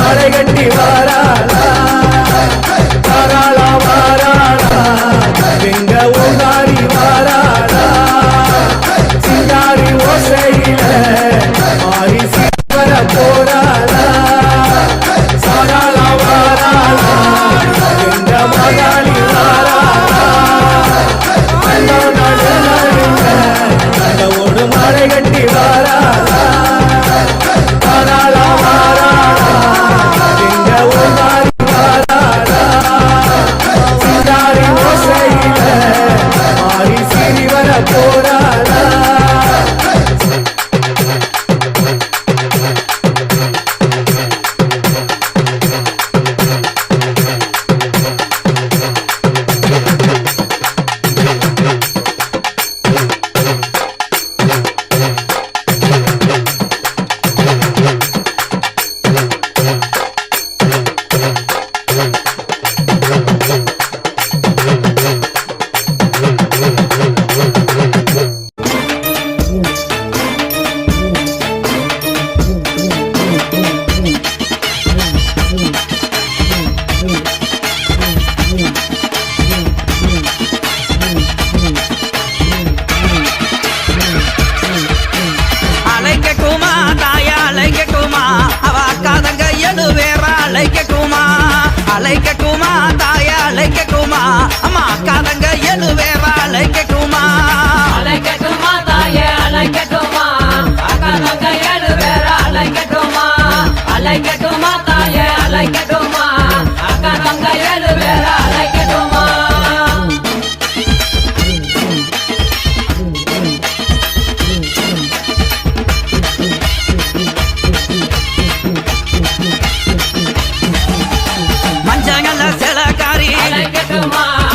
மலை கட்டி வாராளா வாராளா வாராளா எங்க ஊதாரி வாராளா சிங்காரி ஓசையில மாறி சிவர போராளா வாராளா வாராளா எங்க மகாளி வாராளா ஓடு மலை கட்டி வாராளா வாராளா வாராளா எங்க ஊதாரி வாராளா சிங்காரி ஓசையில மாறி சிறிவர போராளா அலைக்கட்டுமா தாய அலைக்கட்டுமா அம்மா அக்காதங்க எழுவேவா அலைக்கட்டுமா அலைக்கட்டுமா தாய அலைக்கட்டுமா அக்காதங்க எழுவேரா அலைக்கட்டுமா அலைக்கட்டுமா தாய அலைக்கட்டுமா அக்காதங்க எழுவேரா அலைக்கட்டுமா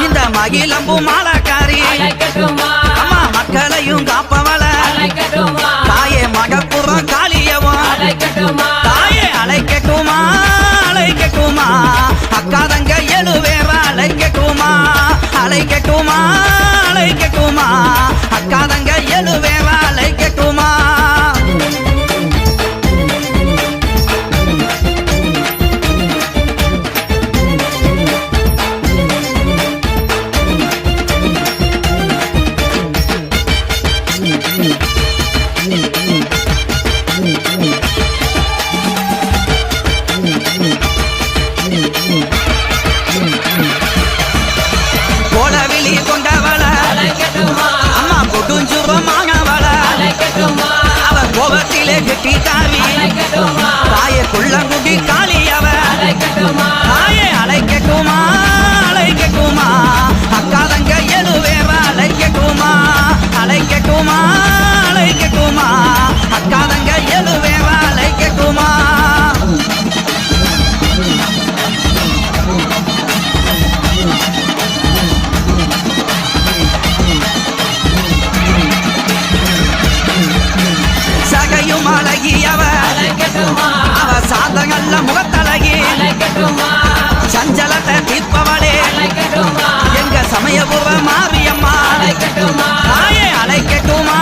இந்த மகிழம்பு மாலக்காரி அம்மா மக்களையும் காப்பவள தாயே மகப்புறம் காளியவும் தாயே அழைக்கட்டுமா அழைக்கட்டுமா அக்காதங்க எழுவேவா அழைக்கட்டுமா அழைக்கட்டுமா அழைக்கட்டுமா அக்காதங்க எழுவேவா அழைக்கட்டுமா கோலவிழி கொண்டவள அம்மா கொடுஞ்சுரமானவள அவ கோபத்திலே கட்டி தாவி தாயை குள்ளங்குடி காளியவ தாயை அழைக்கட்டுமா அழைக்கட்டுமா அக்காதங்க எழுவேவா அழைக்கட்டுமா அழைக்கட்டுமா அழைக்கட்டுமா அக்காதங்க எழுவேவா அழைக்கட்டுமா சகையும் அழகியவ அவ சாந்தங்கள்ல முகத்தழகி சஞ்சலத்தை தீர்ப்பவளே எங்க சமயபுர மாரியம்மா தாயே அழைக்கட்டுமா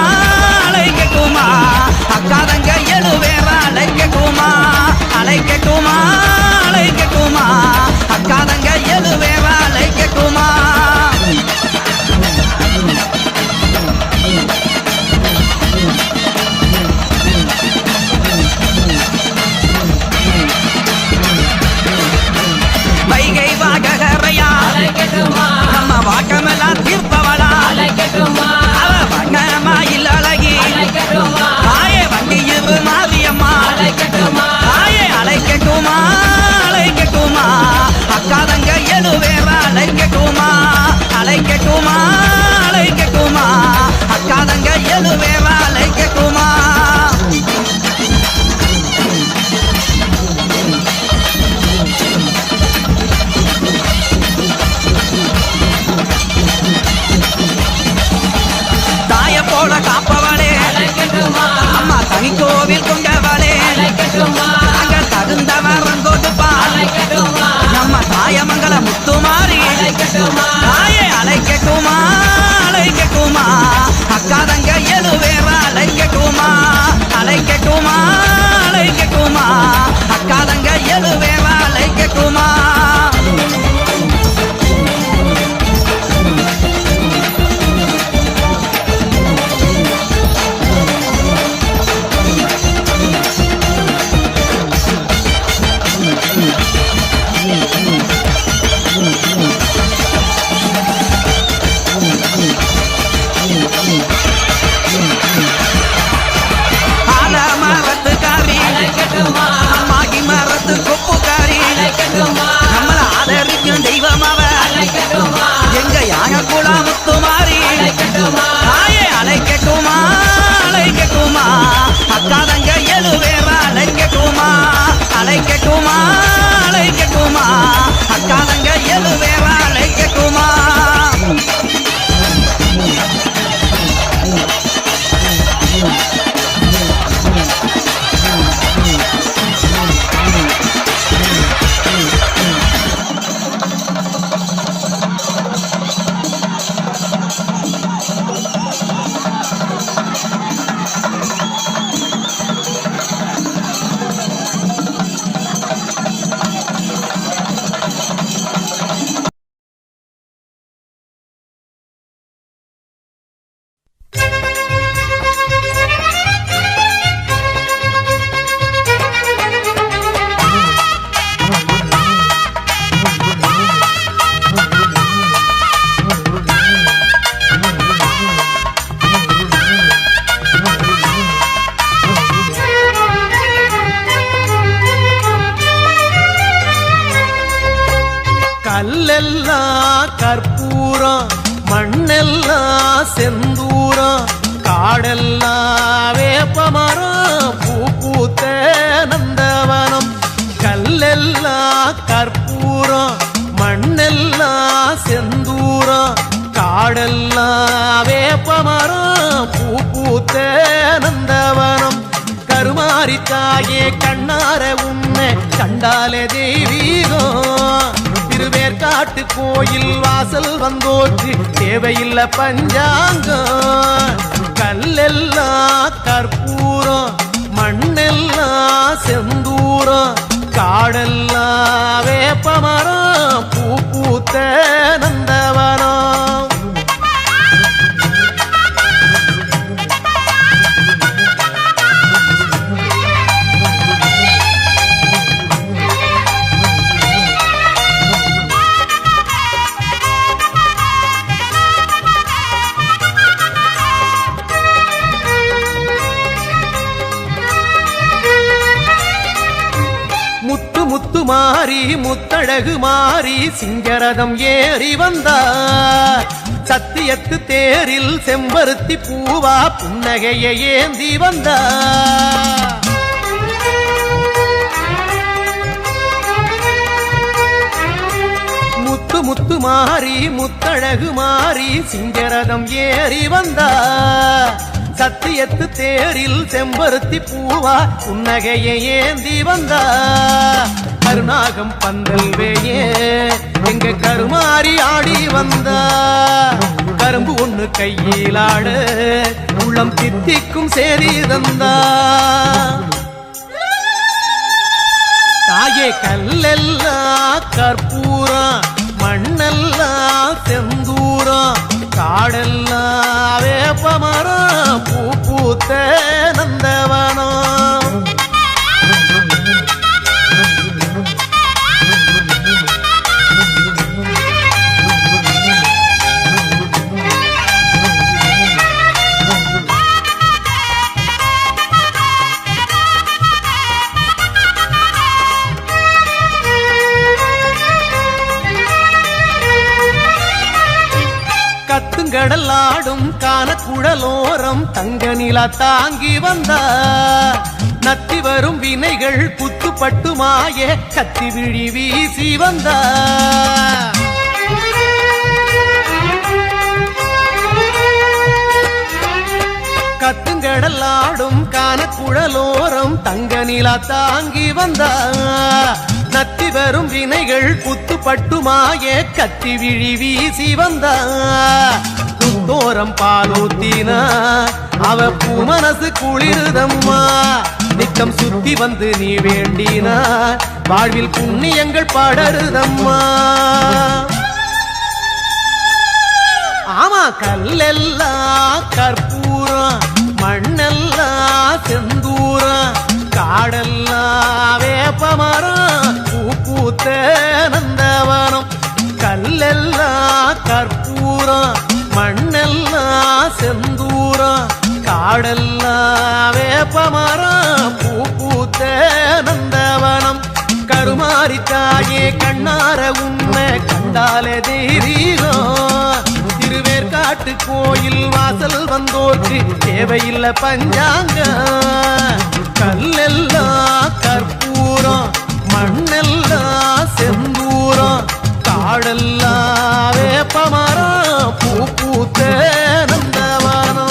அழைக்கட்டுமா அக்காதங்க எழுவேவா அழைக்கட்டுமா அழைக்கட்டுமா அழைக்கட்டுமா அக்காதங்க எழுவேவா அழைக்கட்டுமா வைகை வாகரையா நம்ம வாக்கமெல்லாம் தீர்ப்பவளா அவ வண்ணமா இல்ல அழகி தாயே வண்டியிரு மாரியம்மா தாயே அழைக்கட்டுமா அழைக்கட்டுமா அக்காதங்க எழுவேவா அழைக்கட்டுமா அழைக்கட்டுமா அழைக்கட்டுமா அக்காதங்க எழுவேவா அழைக்கட்டுமா எழுவேவாலை கேட்டுமா ஆலமரத்துக்காரி மாகி மரத்து கொப்புக்காரி நம்மள ஆதரிக்கும் தெய்வம் அவ எங்க யாக குலா முத்துமாரி தாயே அழைக்கட்டுமா அழைக்கட்டுமா அக்காதங்க எழுவேவா அழைக்கட்டுமா அழைக்கட்டுமா அழைக்கட்டுமா அக்காதங்க எழுவேவா அழைக்கட்டுமா கல்லெல்லாம் கற்பூரம் மண்ணெல்லாம் செந்தூரம் காடெல்லாம் வேப்பமரம் பூ பூத்த நந்தவனம் கல்லெல்லாம் கற்பூரம் மண்ணெல்லாம் செந்தூரம் காடெல்லாம் வேப்பமரம் பூ பூத்த நந்தவனம் கருமாரி தாயே கண்ணார உன்னை கண்டாலே தெய்வீகம் திருவேற்காட்டு கோயில் வாசல் வந்தோற்று தேவையில்லை பஞ்சாங்கம் கல்லெல்லாம் கற்பூரம் மண்ணெல்லாம் செந்தூரம் காடெல்லாம் வேப்பமரம் பூ பூத்த நந்தவனம் மாறி முத்தழகு மாறி சிங்கரதம் ஏறி வந்தார் சத்தியத்து தேரில் செம்பருத்தி பூவா புன்னகையை ஏந்தி வந்தார் முத்து முத்து மாறி முத்தழகு மாறி சிங்கரதம் ஏறி வந்தார் சத்தியத்து தேரில் செம்பருத்தி பூவா புன்னகையை ஏந்தி வந்தா கருநாகம் பந்தல் வேயே எங்க கருமாறி ஆடி வந்தா கரும்பு ஒண்ணு கையிலாட உள்ளம் தித்திக்கும் சேரி தந்தா தாயே கல்லெல்லாம் கற்பூரம் மண்ணெல்லாம் செந்தூரம் காடெல்லாம் வேப்பமரம் பூ பூத்த நந்தவனம் கத்துங்கடலாடும் கானக்குழலோரம் தங்க நிலா தாங்கி வந்தா நத்தி வரும் வினைகள் குத்துப்பட்டு மாய கத்தி விழி வீசி வந்தா கத்துங்கடலாடும் கானக்குழலோரம் தங்க நிலா தாங்கி வந்தா நத்தி வரும் வினைகள் குத்துப்பட்டு மாய கத்தி விழி வீசி வந்தா குத்தோரம் பாலூத்தினா அவ பூ மனசு குளிருதம்மா நித்தம் சுத்தி வந்து நீ வேண்டினா வாழ்வில் புண்ணியங்கள் படருதம்மா ஆமா கல்லெல்லாம் கற்பூரம் மண்ணெல்லாம் செந்தூரம் காடெல்லாம் வேப்பமரம் பூத்த நந்தவனம் கல்லெல்லாம் கற்பூரம் மண்ணெல்லாம் செந்தூரம் காடெல்லாம் வேப்பமரம் பூத்த நந்தவனம் கருமாரி தாயே கண்ணார உன்னை கண்டாலே தெய்வீகம் திருவேற்காட்டு கோயில் வாசல் வந்தோர்க்கு தேவையில்லை பஞ்சாங்க கல்லெல்லாம் கற்பூரம் மண்ணெல்லாம் செந்தூரம் காடெல்லாம் வேப்பமரம் பூத்த நந்தவனம்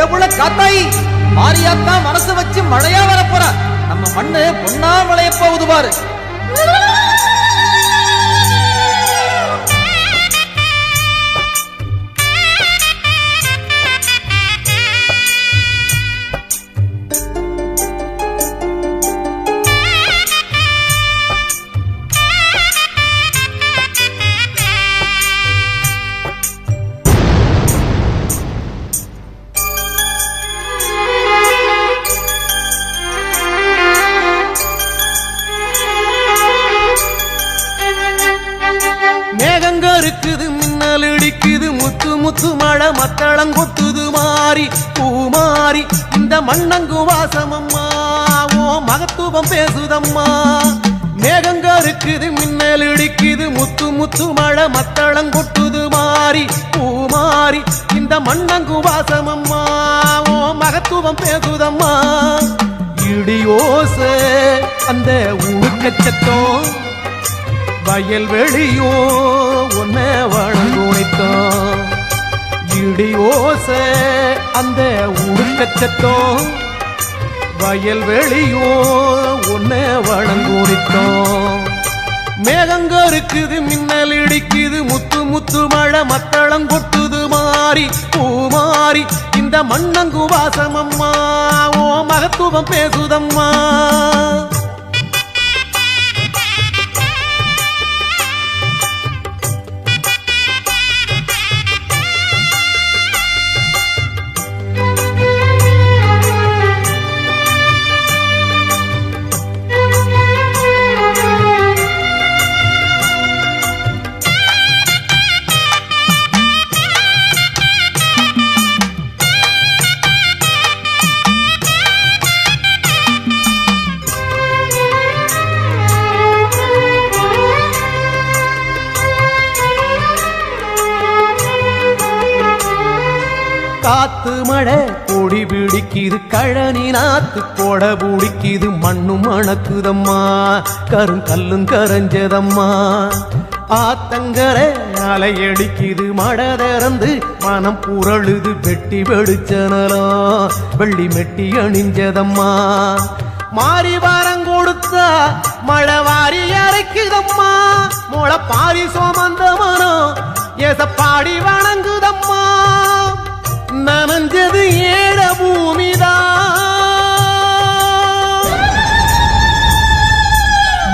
எவ்வள காத்தாயி மாரியாத்தான் மனசு வச்சு மழையா வரப்போற நம்ம மண்ணு பொன்னா விளைய போகுது பாரு. இருக்குது மின்னல் இடிக்குது முத்து முத்து மழை மத்தளம் கொட்டுது மாறி பூமாறி இந்த மண்ணங்கு வாசமம்மா ஓ மகத்துவம் பேசுதம்மா. மேகங்க இருக்குது மின்னல் இடிக்குது முத்து முத்து மழை மத்தளம் கொட்டுது மாறி பூமாறி இந்த மண்ணங்கு வாசமம்மா ஓ மகத்துவம் பேசுதம்மா. இடியோச அந்த உருக்கச்சத்தம் வயல் வெளியோ உன்னை வணங்குனித்தோம். இடியோச அந்த உருக்கச்சத்தம் வயல் வெளியோ உன்னை வணங்குனித்தோம். மேகங்க இருக்குது மின்னல் இடிக்குது முத்து முத்து மழை மத்தளம் கொட்டுது மாறி பூமாறி இந்த மண்ணங்கு வாசமம்மா ஓ மகத்துவம் பேசுதம்மா. காத்து மழை கொடி பிடிக்குது கழனி நாத்து கொட பிடிக்குது மண்ணும் மணக்குதம்மா கருங்கல்லும் கரைஞ்சதம்மா. ஆத்தங்கரை அலையடிக்குது மழை திறந்து மனம் புரழுது வெட்டி வெடிச்சனலாம் வெள்ளி மெட்டி அணிஞ்சதம்மா. மாறி வாரம் கொடுத்தா மழை வாரி அரைக்குதம்மா மொளை பாரி சோமந்த மனம் ஏசப்பாடி வணங்குதம்மா. நனஞ்சது ஏழ பூமிதான்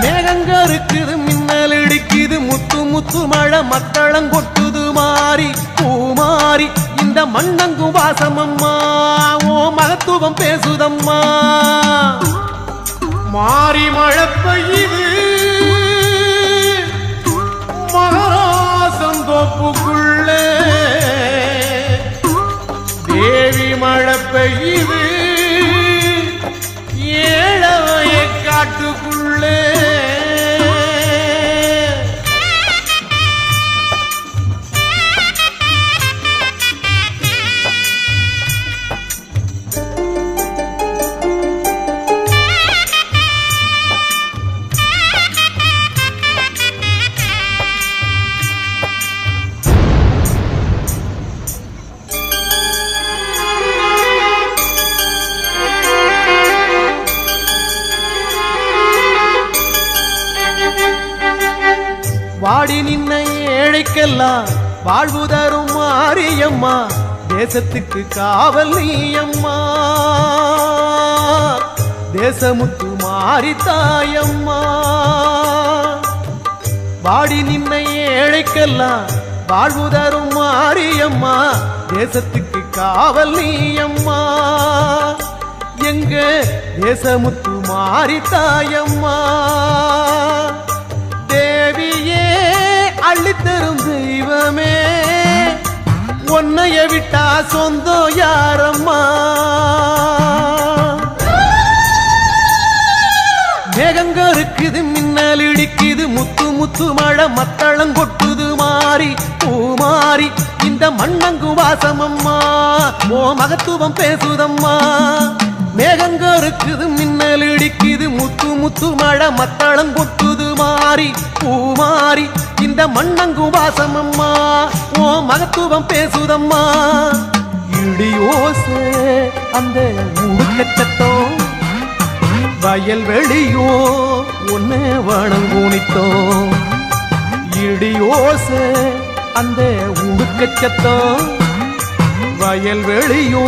மேகங்க இருக்குது மின்னல் இடிக்குது முத்து முத்து மழை மத்தளம் கொட்டுது மாறி பூமாறி இந்த மண்ணங்கு வாசமம்மா ஓ மகத்துவம் பேசுதம்மா. மாறி மழை பெய்யுது மகராசம் தோப்புக்குள்ளே தேவி மழை பெய்யுது ஏழவைய காட்டுக்குள்ளே. வாடி நின்ன ஏழைக்கெல்லாம் வாழ்வு தரும் மாரியம்மா தேசத்துக்கு காவல் நீயம்மா. தேசமுத்து மாறி தாயம்மா. வாடி நின்ன ஏழைக்கெல்லாம் வாழ்வு தரும் மாரியம்மா தேசத்துக்கு காவல் நீயம்மா. எங்க தேசமுத்து மாறி தாயம்மா. தேவியே அள்ளித்தரும் தெய்வமே உன்னைய விட்டா சொந்தம் யாரம்மா. மேகங்க இருக்குது மின்னல் இடிக்குது முத்து முத்து மழை மத்தளம் கொட்டுது மாறி பூமாறி இந்த மண்ணங்கு வாசமம்மா ஓ மகத்துவம் பேசுதம்மா. மேகங்க இருக்குது மின்னல் இடிக்குது முத்து முத்து மழை மத்தளம் கொட்டுது மாறி பூமாறி இந்த மண்ணங்கு வாசமம்மா ஓ மகத்துவம் பேசுதம்மா. இடியோச அந்த உடுக்கச்சத்தம் வயல்வெளியோ ஒன்னு வணங்குனித்தோம் இடியோச அந்த உடுக்கச்சத்தம் வயல்வெளியோ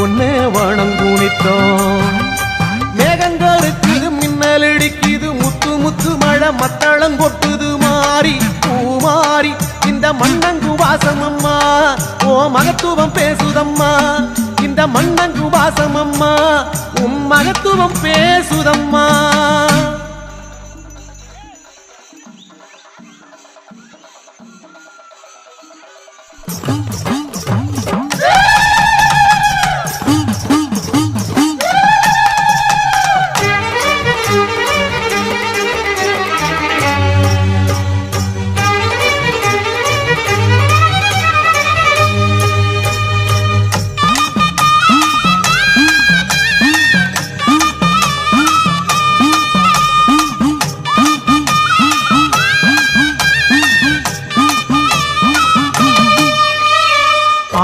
ஒன்னு வணங்குனித்தோம் மேகங்களுக்கு மின்னல் இடிக்குது முத்து முத்து மழை மத்தளம் கொட்டுது மாறி பூமாறி இந்த மண்ணங்கு வாசம் அம்மா ஓ மகத்துவம் பேசுதம்மா இந்த மண்ணங்கு வாசம் அம்மா உம் மகத்துவம் பேசுதம்மா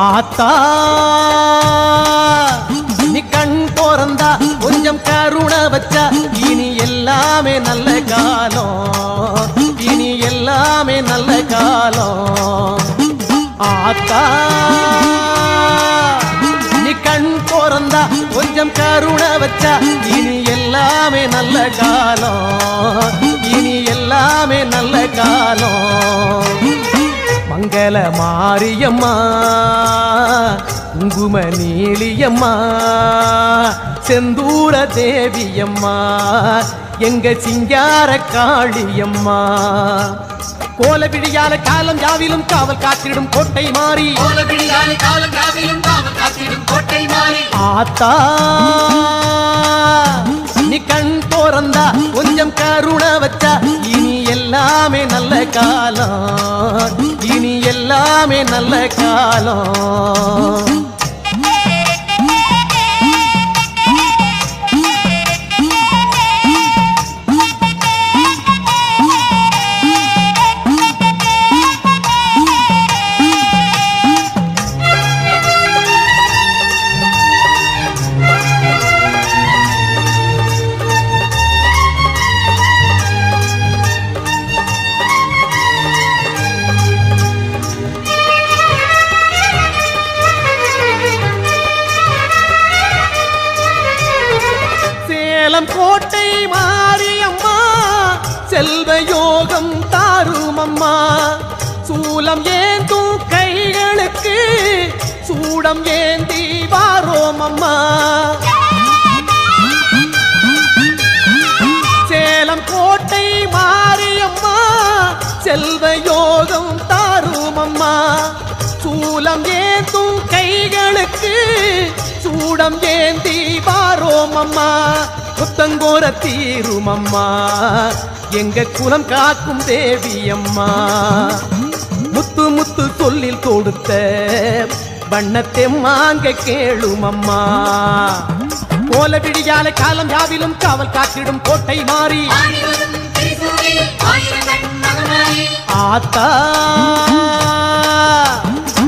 ஆத்தா நீ கண் போறந்தா கொஞ்சம் கருணை வச்சா இனி எல்லாமே நல்ல காலம் இனி எல்லாமே நல்ல காலம் ஆத்தா நீ கண் போறந்தா கொஞ்சம் கருணை வச்சா இனி எல்லாமே நல்ல காலம் இனி எல்லாமே நல்ல காலம் மங்கள மாரியம்மா குங்கும நீலியம்மா செந்தூர தேவியம்மா எங்க சிங்கார காளியம்மா கோல விழியால காலம் யாவிலும் காவல் காத்திடும் கோட்டை மாறி ஆத்தா நீ கண் போறந்தா கொஞ்சம் கருணை வச்சா இனி எல்லாமே நல்ல காலம் இனி எல்லாமே நல்ல காலம் கோட்டை மாரியம்மா செல்வ யோகம் தாரும் அம்மா சூலம் ஏந்தும் கைகளுக்கு சூடம் ஏந்தி வாரோம் அம்மா சேலம் கோட்டை மாரியம்மா செல்வ யோகம் தாரும் அம்மா சூலம் ஏந்தும் கைகளுக்கு சூடம் ஏந்தி வாரோம் அம்மா புத்தங்கோர தீரும் அம்மா எங்க குலம் காக்கும் தேவி அம்மா முத்து முத்து சொல்லில் கொடுத்த வண்ணத்தை மாங்க கேளும் அம்மா கோல விடியால காலம் யாவிலும் காவல் காத்திடும் கோட்டை மாறி ஆத்தா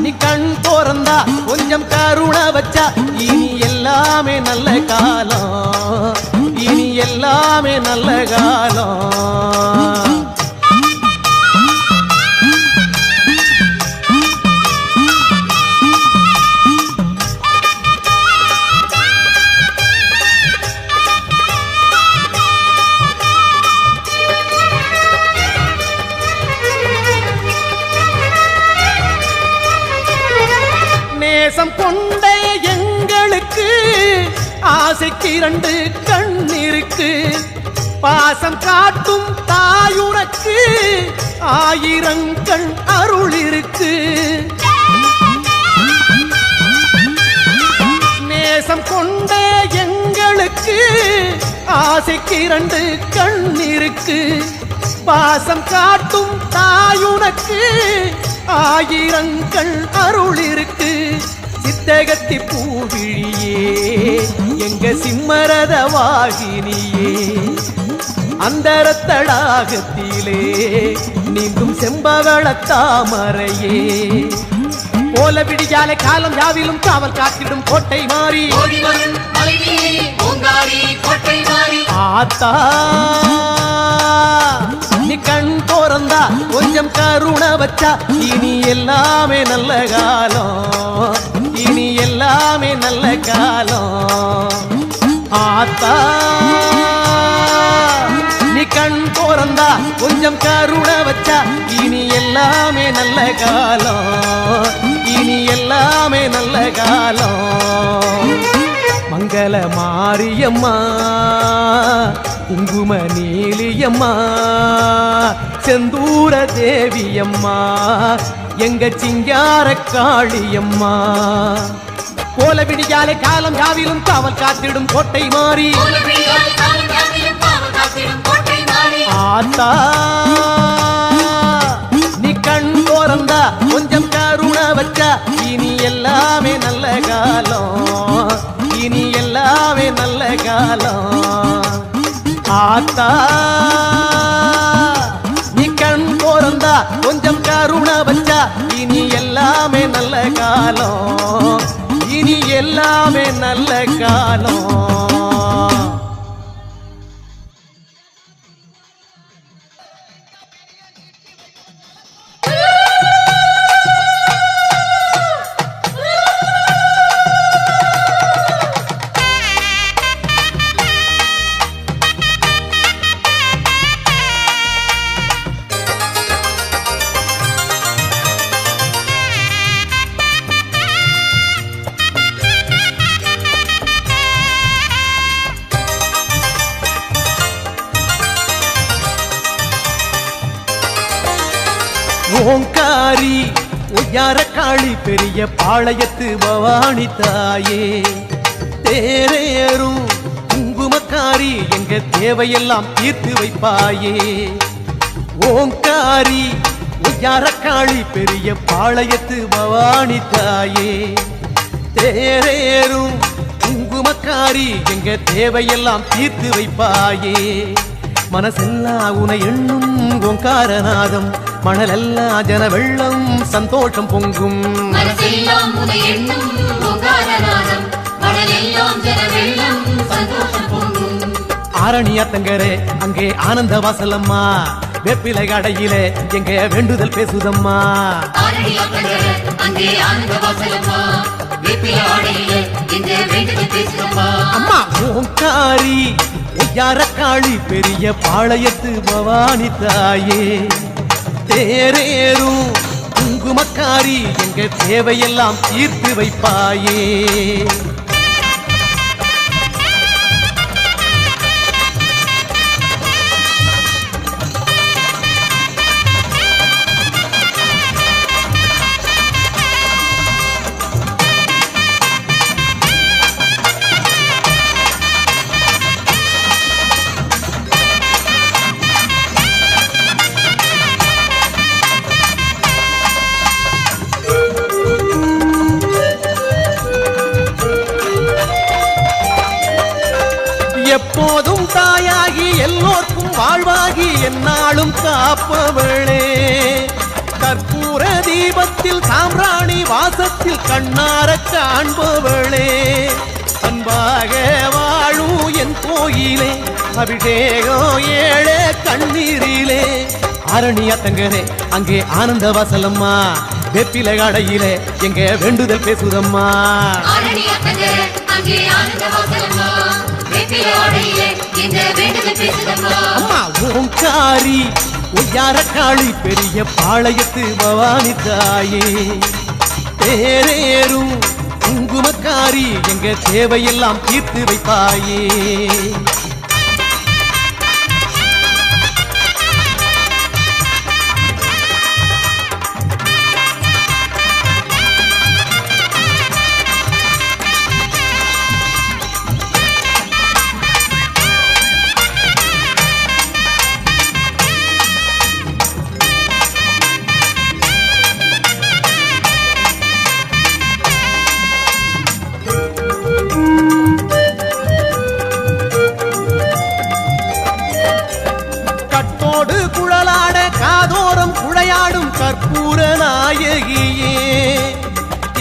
நீ கண் போறந்தா கொஞ்சம் கருணை வச்சா இனி எல்லாமே நல்ல காலம் இனி எல்லாமே நல்ல காலம் நேசம் கொண்ட எங்களுக்கு ஆசைக்கு இரண்டு கண் இருக்கு பாசம் காட்டும் தாயுனக்கு ஆயிரங்கள் அருள் இருக்கு நேசம் கொண்ட எங்களுக்கு ஆசைக்கு இரண்டு கண் இருக்கு பாசம் காட்டும் தாயுனக்கு ஆயிரங்கள் அருள் இருக்கு சித்தகத்தி பூவிழியே எங்க சிம்மரத வாகினியே அந்தரத்தடாகத்திலே நீங்கும் செம்பவள தாமரையே போல விடியாலே காலம் யாவிலும் காவல் காத்திடும் கோட்டை மாறி ஆத்தா நீ கண் தோறந்தா கொஞ்சம் கருணை வச்சா இனி எல்லாமே நல்ல காலம், இனி எல்லாமே நல்ல காலம். ஆத்தா நீ கண் தோறந்தா கொஞ்சம் கருணை வச்சா இனி எல்லாமே நல்ல காலம், இனி எல்லாமே நல்ல காலம். மங்கள மாரியம்மா குங்கும நீலியம்மா செந்தூர தேவியம்மா எங்க சிங்கார காளியம்மா போல விடியாலே காலம் யாவிலும் காவல் காத்திடும் கோட்டை மாறி ஆத்தா நீ கண் தோறந்தா கொஞ்சம் கருணை வச்சா இனி எல்லாமே நல்ல காலம், இனி எல்லாமே நல்ல காலம். ஆத்தா நீ கண் தோறந்தா கொஞ்சம் கருணை வச்சா இனி எல்லாமே நல்ல காலம், இனி எல்லாமே நல்ல காலம். ஓங்காரி ஒய்யார காளி பெரிய பாளையத்து பவானி தாயே தேரேறும் குங்குமக்காரி எங்க தேவையெல்லாம் தீர்த்து வைப்பாயே. ஓங்காரி ஒய்யார காளி பெரிய பாளையத்து பவானி தாயே தேரேறும் குங்குமக்காரி எங்க தேவையெல்லாம் தீர்த்து வைப்பாயே. மனசெல்லாம் உன எண்ணும் ஓங்காரநாதம் மணலெல்லாம் ஜன வெள்ளம் சந்தோஷம் பொங்கும். ஆரணியாத்தங்கரே அங்கே ஆனந்த வாசலம்மா வெப்பிலை கடையிலே எங்க வேண்டுதல் பேசுதம்மா. அம்மா ஓங்காரி ஒய்யார காளி பெரிய பாளையத்து பவானி தாயே தேரேறும் குங்குமக்காரி எங்க தேவையெல்லாம் தீர்த்து வைப்பாயே. எப்போதும் தாயாகி எல்லோர்க்கும் வாழ்வாகி என்னாலும் காப்பவளே கற்பூர தீபத்தில் சாம்பிராணி வாசத்தில் கண்ணார காண்பவளே அன்பாக வாழும் என் கோயிலே அபிஷேகம் ஏழே கண்ணீரிலே. ஆரணியாத்தங்கரே அங்கே ஆனந்த வாசலம்மா வெப்பிலை கடையிலே எங்க வேண்டுதல் பேசுதம்மா. அம்மா ஓங்காரி ஒய்யார காளி பெரிய பாளையத்து பவானி தாயே தேரேறும் குங்குமக்காரி எங்க தேவையெல்லாம் தீர்த்து வைப்பாயே. குழலாட காதோரம் குழையாடும் கற்பூர நாயகியே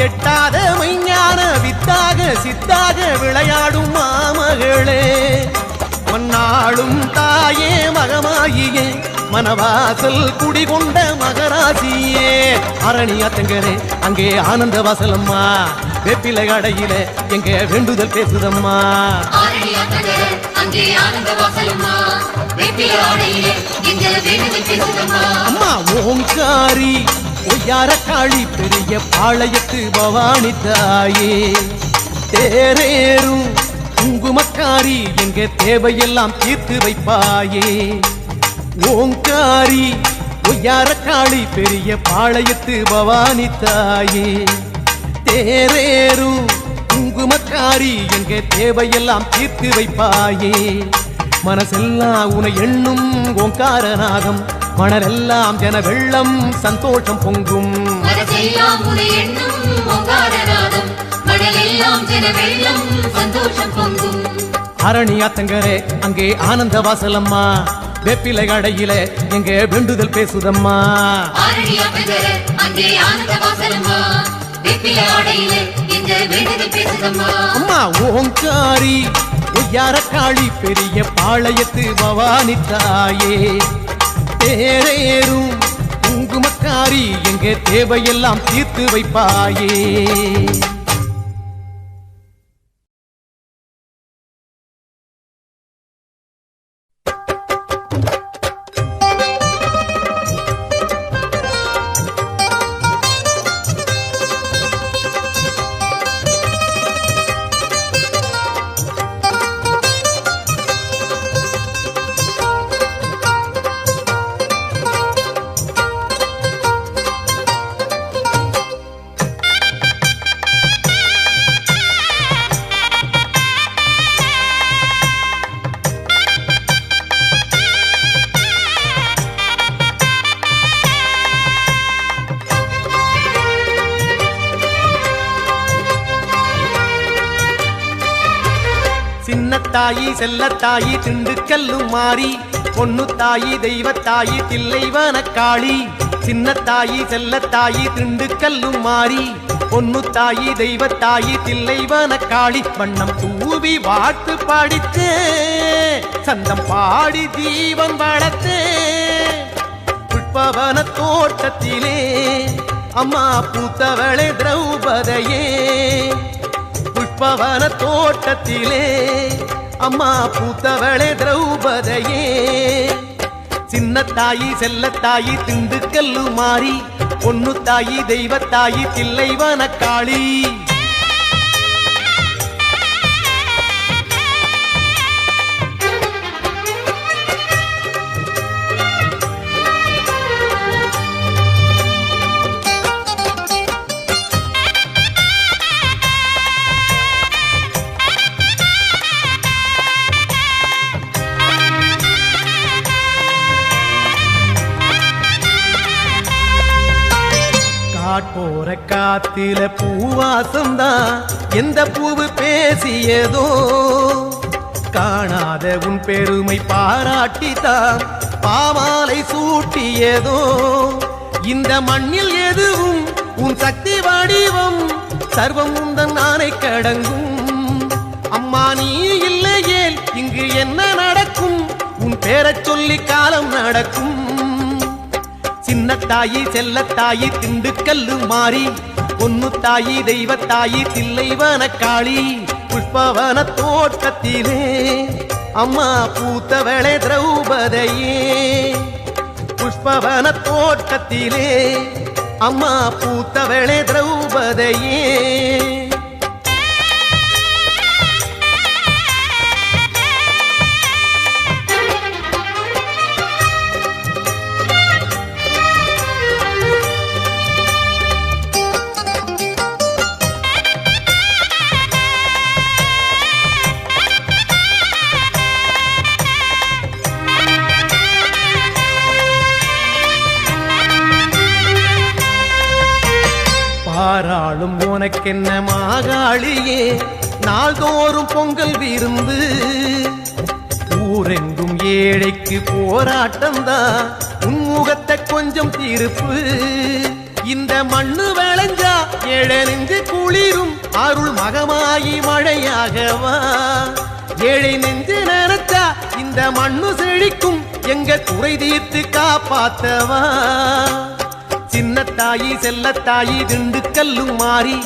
எட்டாத மைஞான வித்தாக சித்தாக விளையாடும் மாமகளே மன்னாளும் தாயே மகமாயியே மனவாசல் குடிகொண்ட மகராசியே அரணியாத்தங்கரே அங்கே ஆனந்த வாசலம்மா வெப்பிலை கடையில எங்க வேண்டுதல் பேசுதம்மா அம்மா ஓங்காரி ஒய்யார காளி பெரிய பாளையத்து பவானி தாயே தேரேறும் குங்குமக்காரி எங்க தேவையெல்லாம் தீர்த்து வைப்பாயே ஓங்காரி ஒய்யார காளி பெரிய பாளையத்து பவானி தாயே தேரேறும் குங்குமக்காரி எங்க தேவையெல்லாம் தீர்த்து வைப்பாயே மனசெல்லாம் உன எண்ணும் ஓங்காரநாகம் மணலெல்லாம் ஜன வெள்ளம் சந்தோஷம் பொங்கும் அரணியாத்தங்கரே அங்கே ஆனந்த வாசலம்மா வெப்பிலை கடையில எங்க வேண்டுதல் பேசுதம்மா அம்மா ஓங்காரி ஒய்யார காளி பெரிய பாளையத்து பவானி தாயே தேரேறும் குங்குமக்காரி எங்க தேவையெல்லாம் தீர்த்து வைப்பாயே சின்னத்தாயி செல்லத்தாயி திண்டுக்கல்லும் மாறி பொன்னுத்தாயி தெய்வத்தாயி தில்லைவனக்காளி சின்னத்தாயி செல்லத்தாயி திண்டுக்கல்லும் மாறி பொன்னுத்தாயி தெய்வத்தாயி தில்லைவனக்காளி வண்ணம் தூவி வாழ்த்து பாடித்தே சந்தம் பாடி தீபம் வளர்த்தே புஷ்பவன தோட்டத்திலே அம்மா பூத்தவளே திரௌபதையே புஷ்பவன தோட்டத்திலே அம்மா பூத்தவளே திரௌபதையே சின்னத்தாயி செல்லத்தாயி திண்டுக்கல்லு மாறி பொன்னுத்தாயி தெய்வத்தாயி தில்லைவனக்காளி போற காத்தில பூவாசம்தான் எந்த பூவு பேசியதோ காணாத உன் பெருமை பாராட்டித்தான் பாமாலை சூட்டியதோ இந்த மண்ணில் எதுவும் உன் சக்தி வடிவம் சர்வம் உந்தன் நானை கடங்கும் அம்மா நீ இல்லையே இங்கு என்ன நடக்கும் உன் பேரச் சொல்லி காலம் நடக்கும் சின்னத்தாயி செல்லத்தாயி திண்டுக்கல்லு மாறி பொன்னுத்தாயி தெய்வத்தாயி தில்லைவனக்காளி புஷ்பவன தோட்டத்திலே அம்மா பூத்தவளே திரௌபதையே புஷ்பவன தோட்டத்திலே அம்மா பூத்தவளே திரௌபதையே பாராளும் உனக்கென்ன மாகாளியே நாள்தோறும் பொங்கல் விருந்து ஊரெங்கும் ஏழைக்கு போராட்டம்தான் உன்முகத்தை கொஞ்சம் தீர்ப்பு இந்த மண்ணு விளைஞ்சா ஏழை நெஞ்சு குளிரும் அருள் மகமாயி மழையாகவா ஏழை நெஞ்சு நினைச்சா இந்த மண்ணு செழிக்கும் எங்க குறை தீர்த்து காப்பாத்தவா சின்னத்தாயி செல்லத்தாயி திண்டுக்கல்லும் மாறி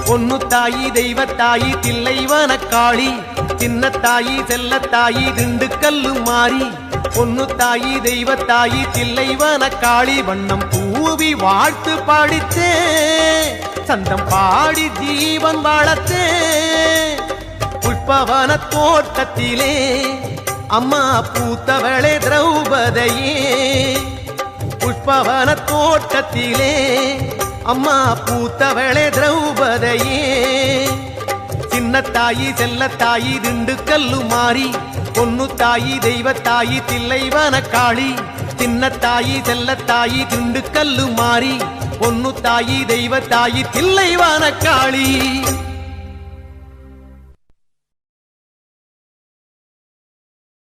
பொன்னு தாயி தெய்வத்தாயி தில்லைவன காளி சின்னத்தாயி செல்லத்தாயி திண்டுக்கல்லும் மாறி பொன்னு தாயி தெய்வத்தாயி தில்லைவன காளி வண்ணம் பூவி வாழ்த்து பாடித்தே சந்தம் பாடி ஜீவன் வாழத்தே புஷ்பவன தோட்டத்திலே அம்மா பூத்தவளே திரௌபதியே புஷ்பவன தோட்டத்திலே அம்மா பூத்தவளே திரௌபதியே சின்னத்தாயி செல்லத்தாயி திண்டுக்கல்லு மாறி பொன்னு தாயி தெய்வத்தாயி தில்லைவன காளி சின்னத்தாயி செல்லத்தாயி திண்டுக்கல்லு மாறி பொன்னு தாயி தெய்வத்தாயி தில்லைவன காளி